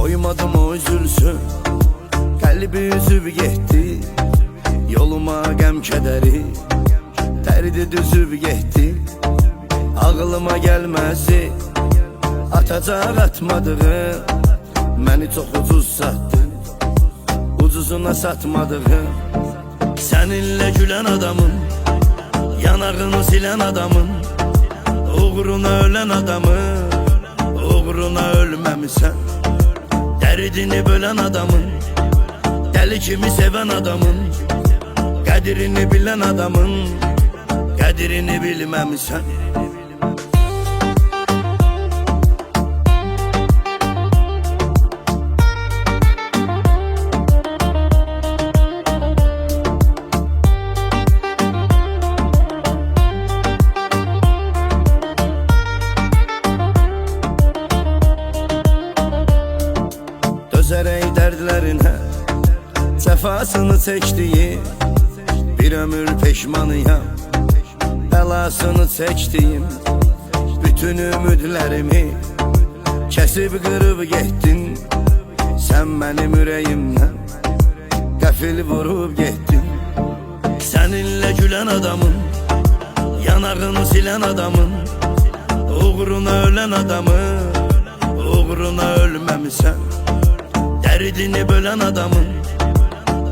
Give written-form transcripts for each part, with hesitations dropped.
Qoymadım o üzülsün, qəlbi üzüb getdi. Yoluma qəm kədəri, dərdi düzüb getdi. Ağlıma gəlməzi, atacaq atmadığım. Məni çox ucuz satdın, ucuzuna satmadığım. Səninlə gülən adamın, yanağını silən adamın, uğruna ölən adamın, uğruna ölməmisən. Dərdini bölən adamın, dəli kimi sevən adamın, qədrini bilən adamın, qədrini bilməmisən. Dözərək dərdlərinə cəfasını çəkdiyim, bir ömür peşmanıyam, bəlasını çəkdiyim. Bütün ümidlərimi kəsib qırıb getdin. Sən mənim ürəyimdən qəfil vurub getdin. Səninlə gülən adamın, yanağını silən adamın, uğruna ölən adamın, uğruna ölməmisən. Dərdini bölən adamın,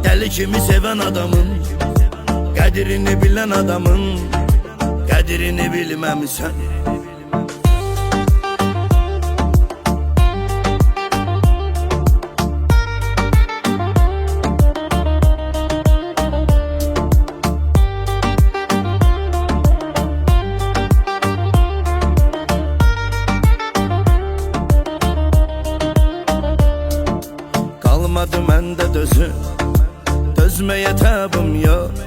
dəli kimi sevən adamın, qədrini bilən adamın, qədrini bilməmisən. Qalmadı məndə dözüm, dözməyə təbim yox.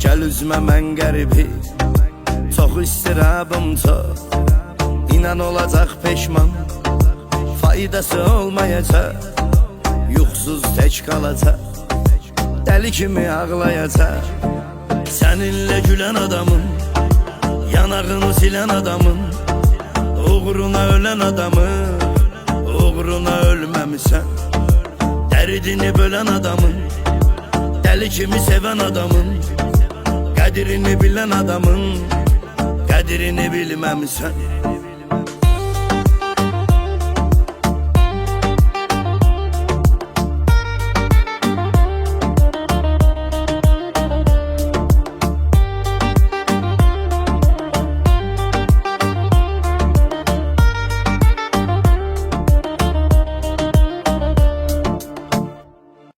Gəl üzmə mən qəribi, çox istirabım çox. İnan olacaq peşman, faydası olmayacaq. Yuxsuz tək qalacaq, dəli kimi ağlayacaq. Səninlə gülən adamın, yanağını silən adamın, uğruna ölən adamın, uğruna ölməmisən. Dərdini bölən adamın, dəli kimi sevən adamın, qədrini bilən adamın, qədrini bilməmisən.